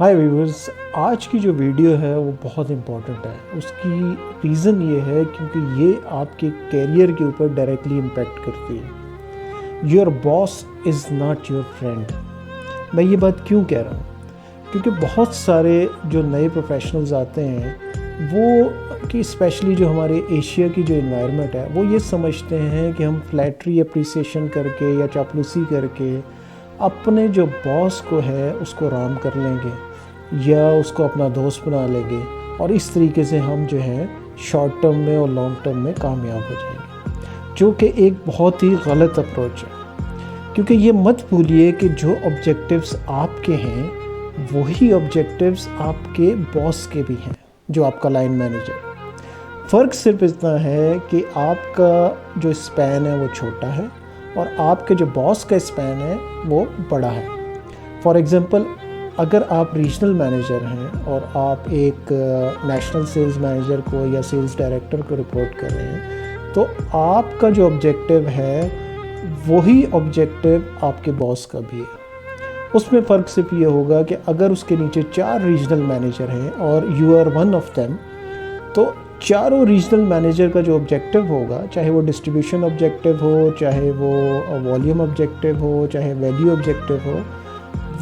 High viewers, آج کی جو ویڈیو ہے وہ بہت امپورٹنٹ ہے۔ اس کی ریزن یہ ہے کیونکہ یہ آپ کے کیریئر کے اوپر ڈائریکٹلی امپیکٹ کرتی ہے۔ Your boss is not your friend. میں یہ بات کیوں کہہ رہا ہوں؟ کیونکہ بہت سارے جو نئے پروفیشنلز آتے ہیں وہ کہ اسپیشلی جو ہمارے ایشیا کی جو انوائرمنٹ ہے وہ یہ سمجھتے ہیں کہ ہم فلیٹری اپریسیشن کر کے یا چاپلوسی کر کے اپنے جو باس کو ہے اس کو رام کر لیں گے یا اس کو اپنا دوست بنا لیں گے، اور اس طریقے سے ہم جو ہے شارٹ ٹرم میں اور لانگ ٹرم میں کامیاب ہو جائیں گے، جو کہ ایک بہت ہی غلط اپروچ ہے۔ کیونکہ یہ مت بھولیے کہ جو آبجیکٹیوز آپ کے ہیں وہی آبجیکٹیوز آپ کے باس کے بھی ہیں، جو آپ کا لائن مینیجر۔ فرق صرف اتنا ہے کہ آپ کا جو اسپین ہے وہ چھوٹا ہے اور آپ کے جو باس کا اسپین ہے وہ بڑا ہے۔ فار ایگزامپل، اگر آپ ریجنل مینیجر ہیں اور آپ ایک نیشنل سیلز مینیجر کو یا سیلز ڈائریکٹر کو رپورٹ کر رہے ہیں تو آپ کا جو آبجیکٹیو ہے وہی آبجیکٹیو آپ کے باس کا بھی ہے۔ اس میں فرق صرف یہ ہوگا کہ اگر اس کے نیچے 4 ریجنل مینیجر ہیں اور you are one of them, تو چاروں ریجنل مینیجر کا جو آبجیکٹیو ہوگا، چاہے وہ ڈسٹریبیوشن آبجیکٹیو ہو، چاہے وہ والیوم آبجیکٹیو ہو، چاہے ویلیو آبجیکٹیو ہو،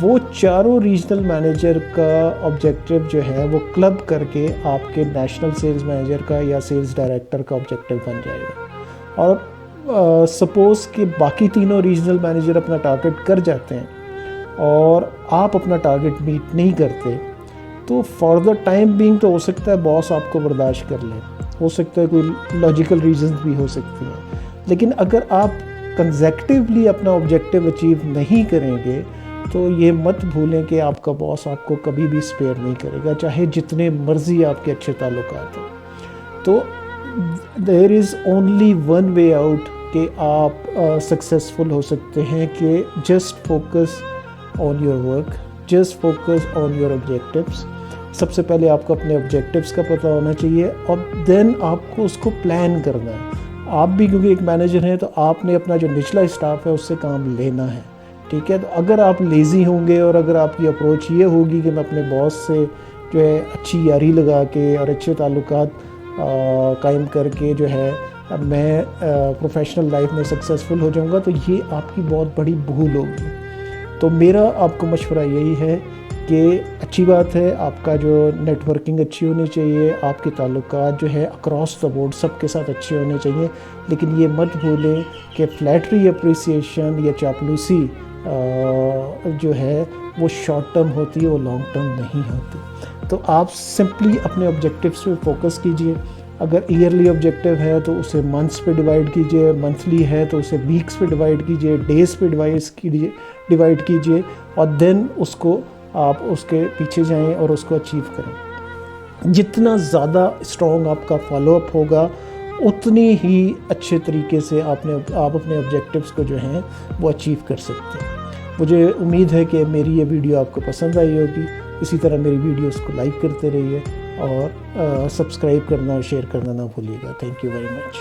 وہ چاروں ریجنل مینیجر کا آبجیکٹیو جو ہے وہ کلب کر کے آپ کے نیشنل سیلز مینیجر کا یا سیلز ڈائریکٹر کا آبجیکٹیو بن جائے گا۔ اور سپوز کہ باقی تینوں ریجنل مینیجر اپنا ٹارگٹ کر جاتے ہیں اور آپ اپنا ٹارگٹ میٹ نہیں کرتے، تو فار دا ٹائم بینگ تو ہو سکتا ہے باس آپ کو برداشت کر لیں، ہو سکتا ہے کوئی لاجیکل ریزنز بھی ہو سکتی ہیں، لیکن اگر آپ کنزیکٹیولی اپنا آبجیکٹیو اچیو نہیں کریں گے تو یہ مت بھولیں کہ آپ کا باس آپ کو کبھی بھی اسپیئر نہیں کرے گا، چاہے جتنے مرضی آپ کے اچھے تعلقات ہوں۔ تو there is only one way out کہ آپ سکسیزفل ہو سکتے ہیں، کہ just focus on your work, just focus on your objectives. سب سے پہلے آپ کو اپنے آبجیکٹیوز کا پتہ ہونا چاہیے اور دین آپ کو اس کو پلان کرنا ہے۔ آپ بھی کیونکہ ایک مینیجر ہیں تو آپ نے اپنا جو نچلا اسٹاف ہے اس سے کام لینا ہے، ٹھیک ہے؟ تو اگر آپ لیزی ہوں گے اور اگر آپ کی اپروچ یہ ہوگی کہ میں اپنے باس سے جو ہے اچھی یاری لگا کے اور اچھے تعلقات قائم کر کے جو ہے میں پروفیشنل لائف میں سکسیزفل ہو جاؤں گا، تو یہ آپ کی بہت بڑی بھول ہوگی۔ تو میرا آپ کو مشورہ یہی ہے کہ اچھی بات ہے، آپ کا جو نیٹ ورکنگ اچھی ہونی چاہیے، آپ کے تعلقات جو ہے اکراس دا بورڈ سب کے ساتھ اچھے ہونے چاہیے، لیکن یہ مت بھولیں کہ فلیٹری اپریسیشن یا چاپلوسی جو ہے وہ شارٹ ٹرم ہوتی ہے، وہ لانگ ٹرم نہیں ہوتی۔ تو آپ سمپلی اپنے آبجیکٹیوز پہ فوکس کیجئے۔ اگر ایئرلی آبجیکٹیو ہے تو اسے منتھس پہ ڈیوائڈ کیجئے، منتھلی ہے تو اسے ویکس پہ ڈیوائڈ کیجئے، ڈیز پہ ڈیوائڈ کیجئے، اور دین اس کو آپ اس کے پیچھے جائیں اور اس کو اچیو کریں۔ جتنا زیادہ اسٹرانگ آپ کا فالو اپ ہوگا اتنی ہی اچھے طریقے سے آپ اپنے آبجیکٹیوز کو جو ہیں وہ اچیو کر سکتے ہیں۔ مجھے امید ہے کہ میری یہ ویڈیو آپ کو پسند آئی ہوگی۔ اسی طرح میری ویڈیوز کو لائک کرتے رہیے اور سبسکرائب کرنا اور شیئر کرنا نہ بھولیے گا۔ Thank you very much.